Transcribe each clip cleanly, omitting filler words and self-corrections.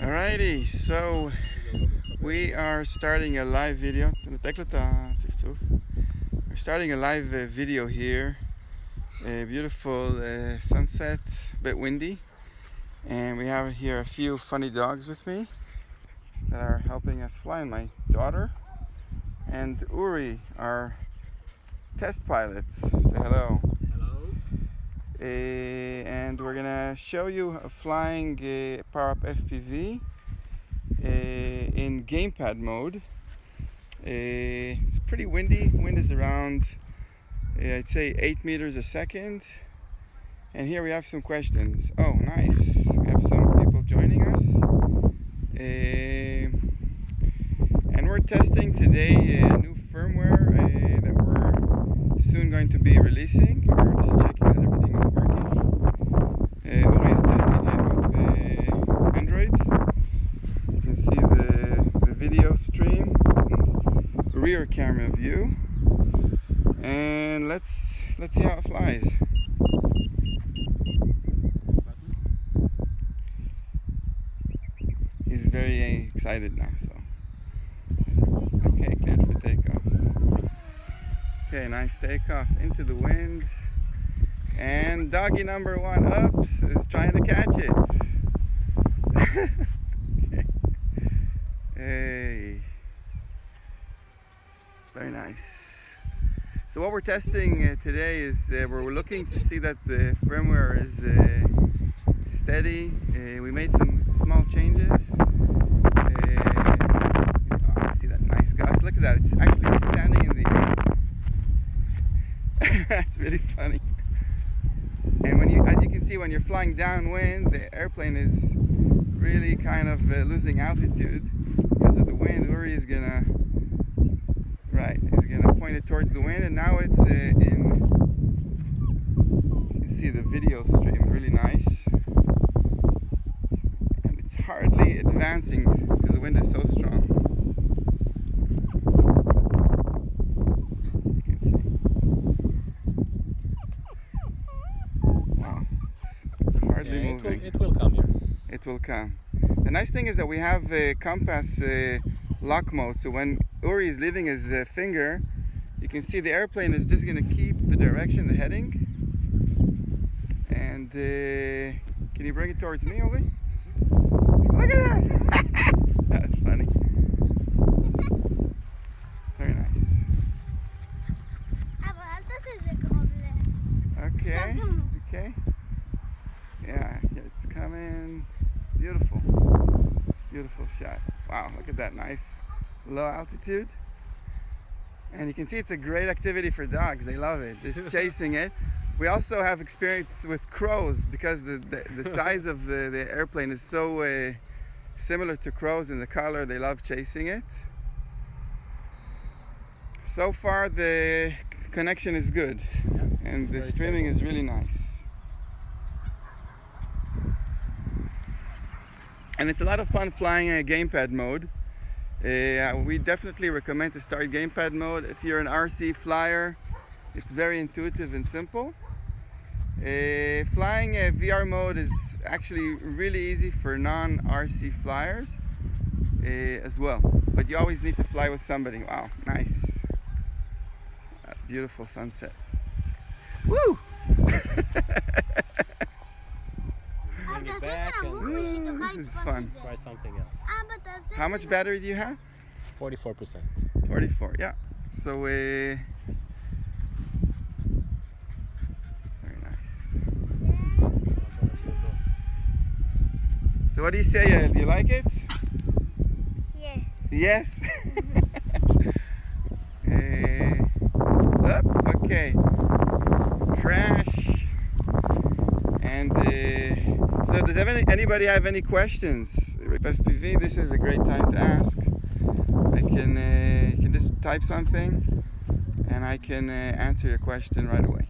Alrighty, so we are starting a live video. We're starting a live video here. A beautiful sunset, a bit windy, and we have here a few funny dogs with me that are helping us fly. And my daughter and Uri, our test pilot. Say hello. Hello. And we're gonna show you flying POWERUP FPV in gamepad mode. It's pretty windy. Wind is around I'd say 8 meters a second. And here we have some questions. Oh, nice. We have some people joining us. And we're testing today a new firmware that we're soon going to be releasing. We're just checking that everything is working. Uri is testing it with Android. You can see the video stream and rear camera view. And let's see how it flies. He's very excited now, so. Okay, cleared for takeoff. Okay, nice takeoff into the wind. And doggy number one, oops, is trying to catch it. Okay. Hey. Very nice. So what we're testing today is we're looking to see that the firmware is steady. We made some small changes. You see that nice gust? Look at that, it's actually standing in the air. That's really funny. And you can see when you're flying downwind, the airplane is really kind of losing altitude because of the wind. Uri is gonna point it towards the wind, and now it's you can see the video stream, really nice. And it's hardly advancing because the wind is so strong. You can see. Wow, it's hardly moving. It will come here. It will come. The nice thing is that we have a compass lock mode, so when Uri is leaving his finger, you can see the airplane is just going to keep the direction, the heading. And can you bring it towards me, Uri? Look at that! That's funny. Very nice. Okay, okay. Yeah, it's coming. Beautiful. Beautiful shot. Wow, look at that, nice low altitude. And you can see it's a great activity for dogs. They love it, just chasing it. We also have experience with crows because the size of the airplane is so similar to crows in the color. They love chasing it. So far the connection is good, and the streaming is really nice. And it's a lot of fun flying a gamepad mode. We definitely recommend to start gamepad mode. If you're an RC flyer, it's very intuitive and simple. Flying a VR mode is actually really easy for non-RC flyers as well. But you always need to fly with somebody. Wow, nice. That beautiful sunset. Woo! This is fun. Try something else. How much battery do you have? 44%. 44, yeah. So very nice. So what do you say? Do you like it? Yes. Yes? Okay. Crash. And so does anybody have any questions? FPV, this is a great time to ask. You can just type something and I can answer your question right away.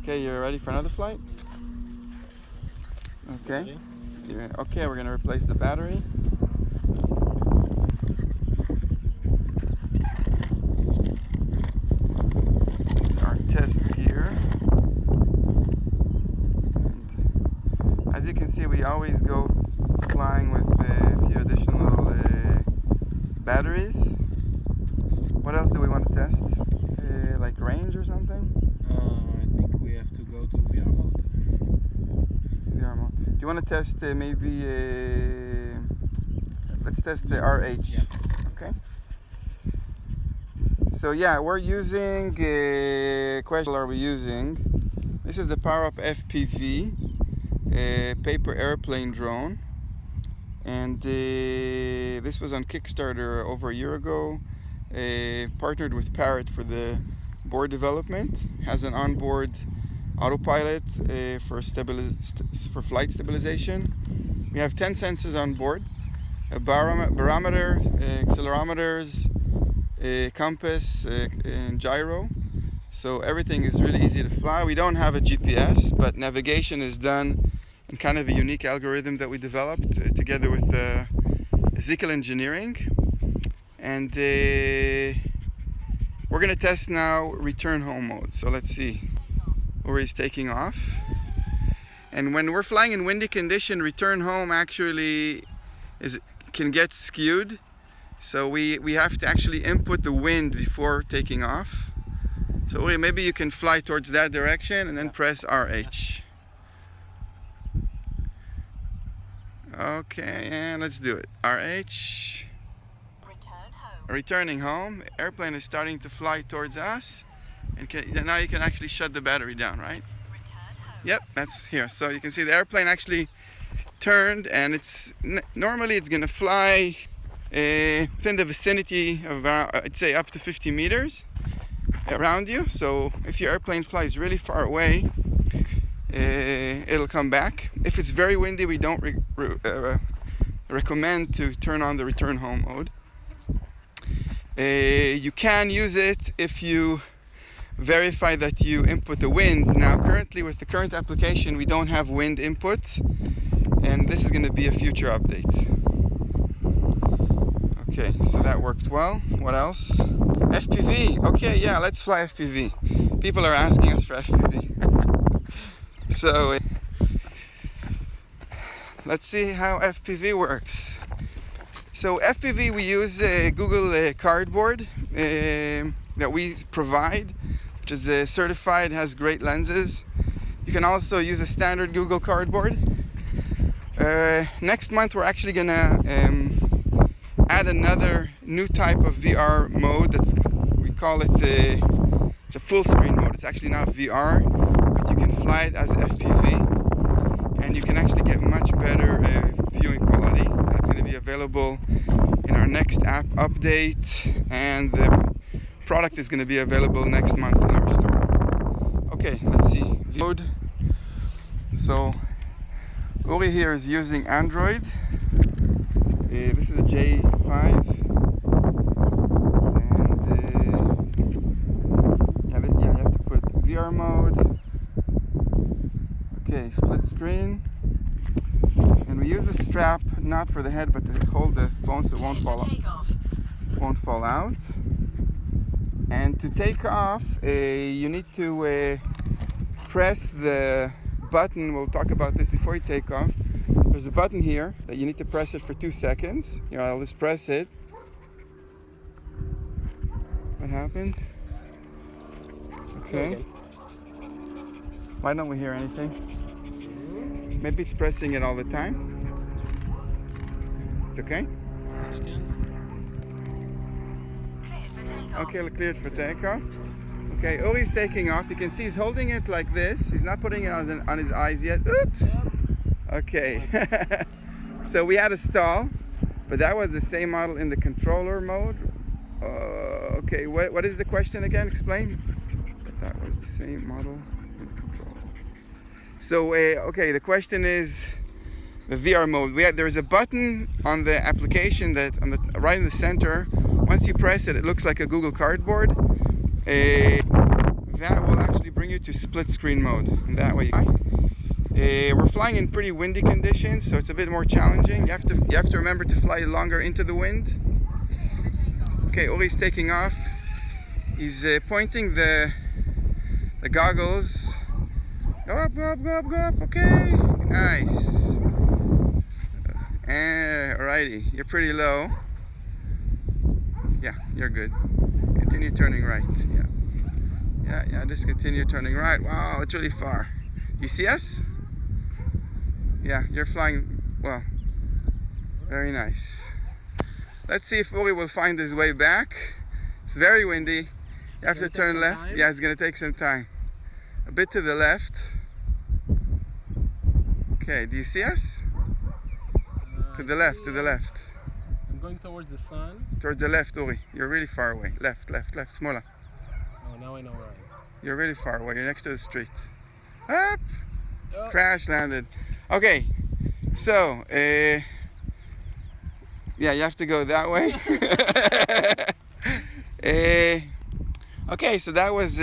Okay, you're ready for another flight? Okay. Okay, we're going to replace the battery. Our test gear. you can see, we always go flying with a few additional batteries. What else do we want to test? Like range or something? I think we have to go to VR mode. VR mode. Do you want to test maybe let's test the RH. Yeah. Okay. So yeah, we're using question are we using? This is the POWERUP FPV paper airplane drone, and this was on Kickstarter over a year ago. Partnered with Parrot for the board development. Has an onboard autopilot for flight stabilization. We have 10 sensors on board: a barometer, accelerometers, compass, and gyro. So everything is really easy to fly. We don't have a GPS, but navigation is done in kind of a unique algorithm that we developed together with Ezekiel Engineering. And we're going to test now return home mode. So let's see. Uri's taking off. And when we're flying in windy condition, return home actually can get skewed. So we have to actually input the wind before taking off. So Uri, maybe you can fly towards that direction and then press RH. Okay, and let's do it. RH. Returning home. The airplane is starting to fly towards us. And now you can actually shut the battery down, right? Yep, that's here. So you can see the airplane actually turned, and normally it's going to fly within the vicinity of about, I'd say, up to 50 meters around you. So if your airplane flies really far away, it'll come back. If it's very windy, we don't recommend to turn on the return home mode. You can use it if you verify that you input the wind. Now currently with the current application we don't have wind input, and this is going to be a future update. Okay, so that worked well. What else? FPV. Okay, yeah, let's fly FPV. People are asking us for FPV. So let's see how FPV works. So FPV, we use Google Cardboard that we provide, which is certified, has great lenses. You can also use a standard Google Cardboard. Next month we're actually gonna add another new type of VR mode. We call it it's a full screen mode. It's actually not VR, but you can fly it as FPV, and you can actually get much better viewing quality. That's going to be available in our next app update, and the product is going to be available next month in our store. Okay, let's see. Mode. So Uri here is using Android. This is a J5, and you have to put VR mode. Okay, split screen. And we use a strap not for the head, but to hold the phone so it won't fall out. And to take off, you need to press the button. We'll talk about this before you take off. There's a button here that you need to press it for 2 seconds. Here, I'll just press it. What happened? Okay. Why don't we hear anything? Maybe it's pressing it all the time. It's okay? Okay, cleared for takeoff. Okay, Uri's taking off. You can see he's holding it like this. He's not putting it on his eyes yet. Oops! Okay. So we had a stall, but that was the same model in the controller mode. Okay, what is the question again? Explain. That was the same model in the controller. So, okay, the question is the VR mode. There's a button on the application that right in the center. Once you press it, it looks like a Google Cardboard. That will actually bring you to split screen mode. And that way, we're flying in pretty windy conditions, so it's a bit more challenging. You have to remember to fly longer into the wind. Okay, Uri's taking off. He's pointing the goggles Go up, go up, go up, go up. Okay, nice. Alrighty, you're pretty low. Yeah, you're good. Continue turning right. Yeah, just continue turning right. Wow, it's really far. Do you see us? Yeah, you're flying well. Very nice. Let's see if Uri will find his way back. It's very windy. You have to turn left. Time? Yeah, it's gonna take some time. A bit to the left. Okay, do you see us? To the left, to the left. I'm going towards the sun. Towards the left, Uri. You're really far away. Left, left, left. Smaller. Oh, now I know where I am. You're really far away. You're next to the street. Up! Oh. Crash landed. Okay, so, yeah, you have to go that way. Okay, so that was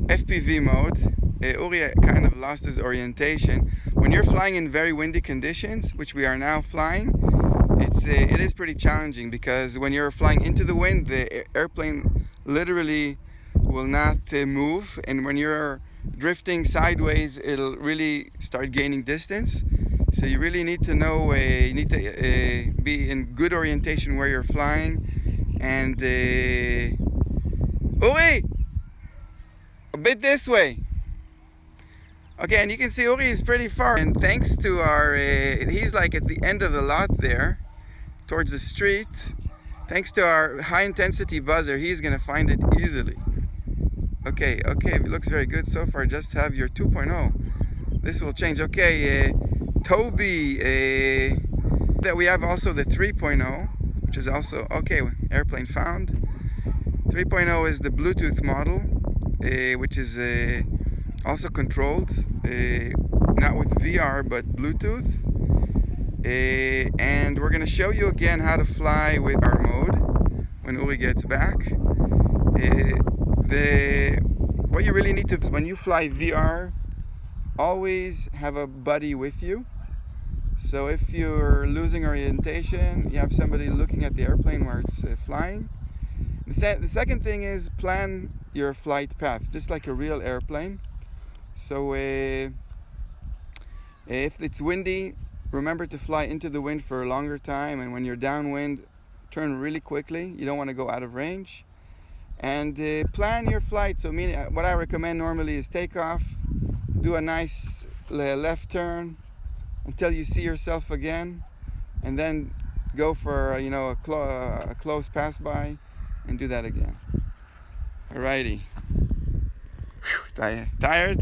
FPV mode. Uri kind of lost his orientation. When you're flying in very windy conditions, which we are now flying, it is pretty challenging because when you're flying into the wind, the airplane literally will not move, and when you're drifting sideways, it'll really start gaining distance. So you really need to know, you need to be in good orientation where you're flying. And Uri, a bit this way. Okay, and you can see Uri is pretty far, and thanks to our, he's like at the end of the lot there, towards the street. Thanks to our high intensity buzzer, he's gonna find it easily. Okay, it looks very good so far. Just have your 2.0. This will change. Okay, Toby, that we have also the 3.0, which is also, okay, airplane found. 3.0 is the Bluetooth model, which is also controlled, not with VR, but Bluetooth. And we're gonna show you again how to fly with our mode when Uri gets back. What you really need to, when you fly VR, always have a buddy with you. So if you're losing orientation, you have somebody looking at the airplane where it's flying. The second thing is plan your flight path, just like a real airplane. So if it's windy, remember to fly into the wind for a longer time, and when you're downwind, turn really quickly. You don't want to go out of range. And plan your flight. So what I recommend normally is take off, do a nice left turn until you see yourself again, and then go for a close pass by and do that again. Alrighty. Tired?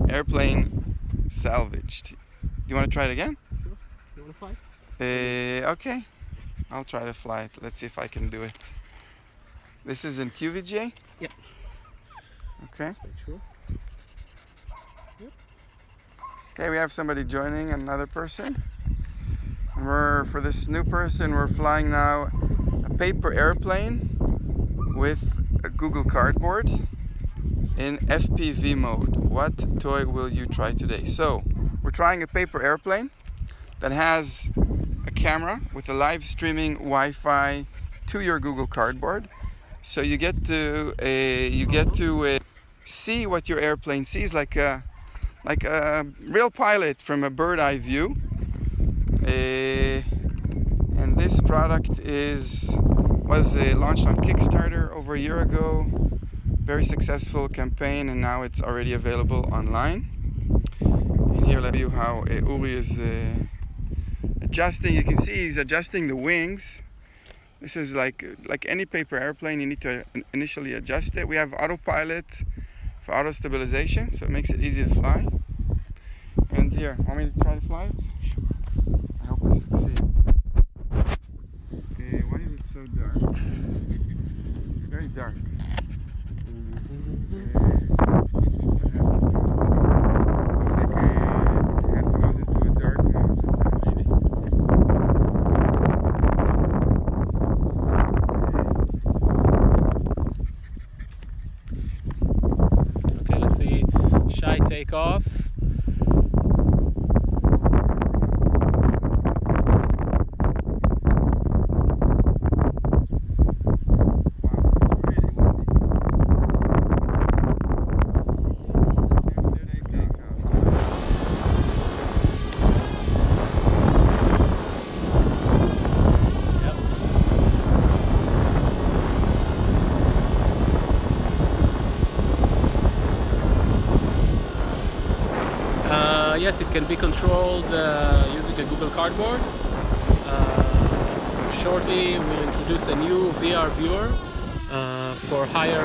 Airplane salvaged. You want to try it again? Sure. You want to fly? Okay. I'll try to fly it. Let's see if I can do it. This is in QVJ? Yep. Okay. Let's make sure. Yep. Okay, we have somebody joining, another person. And for this new person, we're flying now a paper airplane with a Google Cardboard in FPV mode. What toy will you try today? So, we're trying a paper airplane that has a camera with a live streaming Wi-Fi to your Google Cardboard. So you get to see what your airplane sees, like a real pilot from a bird eye view. And this product was launched on Kickstarter over a year ago. Very successful campaign, and now it's already available online. And here, let me show you how Uri is adjusting. You can see he's adjusting the wings. This is like any paper airplane, you need to initially adjust it. We have autopilot for auto stabilization, so it makes it easy to fly. And here, want me to try to fly it? I hope I succeed. Okay, why is it so dark? It's very dark. Looks like it goes into a dark mode sometimes. Maybe. Okay, let's see. Shy take off. yes, it can be controlled using a Google Cardboard. Shortly we'll introduce a new VR viewer for higher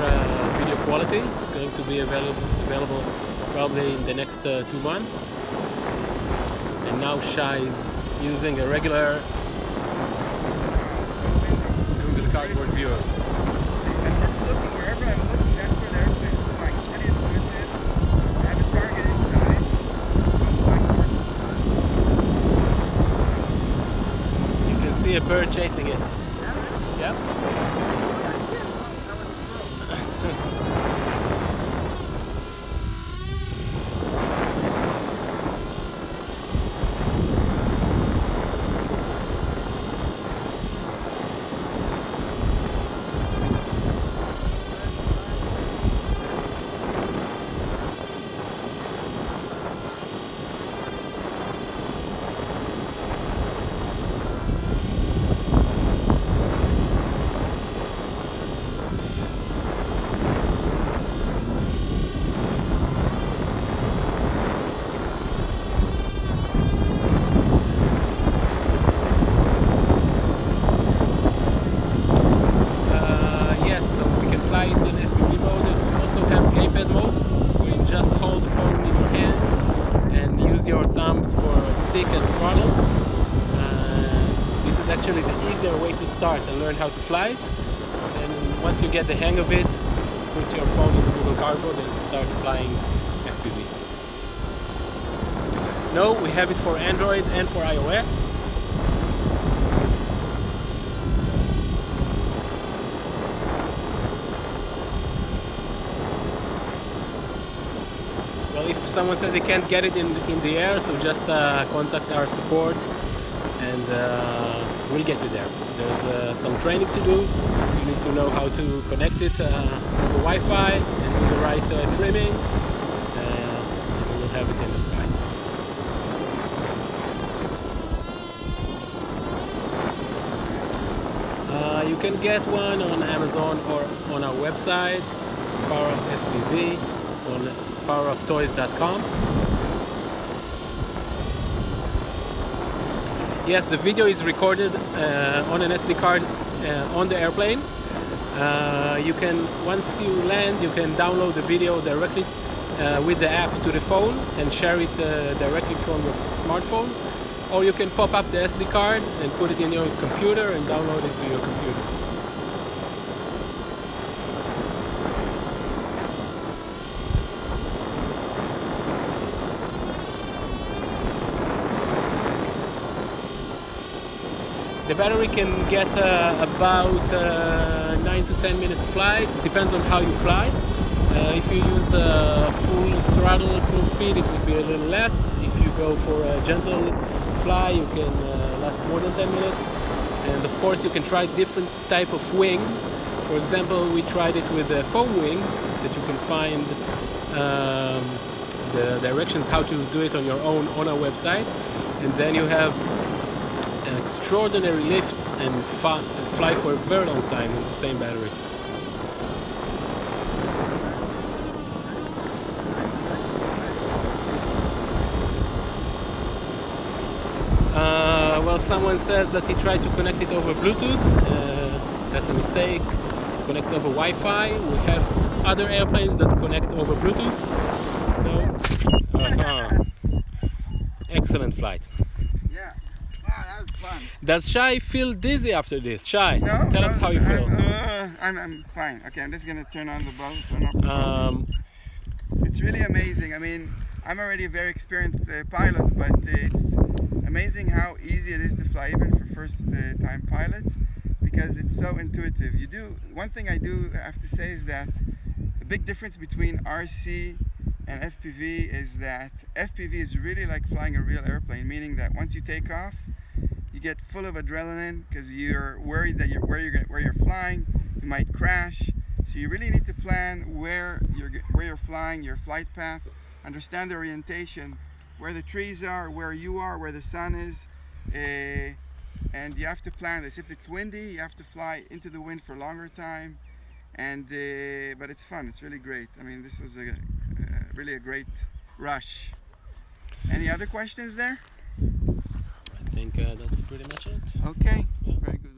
video quality. It's going to be available probably in the next 2 months. And now Shai is using a regular Google Cardboard viewer. I'm just looking, wherever I'm looking, that's where the airplane is flying. Pretty intuitive. I have a target inside. I'm flying towards the sun. You can see a bird chasing it. Yeah? Your thumbs for stick and throttle. This is actually the easier way to start and learn how to fly it. And once you get the hang of it, put your phone in the Google Cardboard and start flying FPV. No, we have it for Android and for iOS. Well, if someone says he can't get it in the air, so just contact our support and we'll get you there. There's some training to do. You need to know how to connect it over Wi-Fi and do the right trimming, and we'll have it in the sky. You can get one on Amazon or on our website, POWERUP FPV, on PowerUpToys.com. Yes, the video is recorded on an SD card on the airplane. You can, once you land, you can download the video directly with the app to the phone and share it directly from your smartphone. Or you can pop up the SD card and put it in your computer and download it to your computer. The battery can get about 9 to 10 minutes flight. It depends on how you fly. If you use full throttle, full speed, it would be a little less. If you go for a gentle fly, you can last more than 10 minutes. And of course, you can try different type of wings. For example, we tried it with foam wings that you can find the directions how to do it on your own on our website. And then you have an extraordinary lift and fly for a very long time in the same battery. Well, someone says that he tried to connect it over Bluetooth. That's a mistake. It connects over Wi-Fi. We have other airplanes that connect over Bluetooth. So, excellent flight. Yeah. Wow, that was fun. Does Shai feel dizzy after this? Shai, No, tell us how you feel. I'm fine. Okay, I'm just gonna turn on the boat. Turn off the boat. It's really amazing. I mean, I'm already a very experienced pilot, but it's amazing how easy it is to fly, even for first-time pilots, because it's so intuitive. One thing I do have to say is that the big difference between RC and FPV is that FPV is really like flying a real airplane, meaning that once you take off, you get full of adrenaline because you're worried that where you're flying, you might crash. So you really need to plan where you're flying, your flight path, understand the orientation, where the trees are, where you are, where the sun is, and you have to plan this. If it's windy, you have to fly into the wind for a longer time, but it's fun. It's really great. I mean, this was really a great rush. Any other questions there? I think that's pretty much it. Okay, Yeah. very good.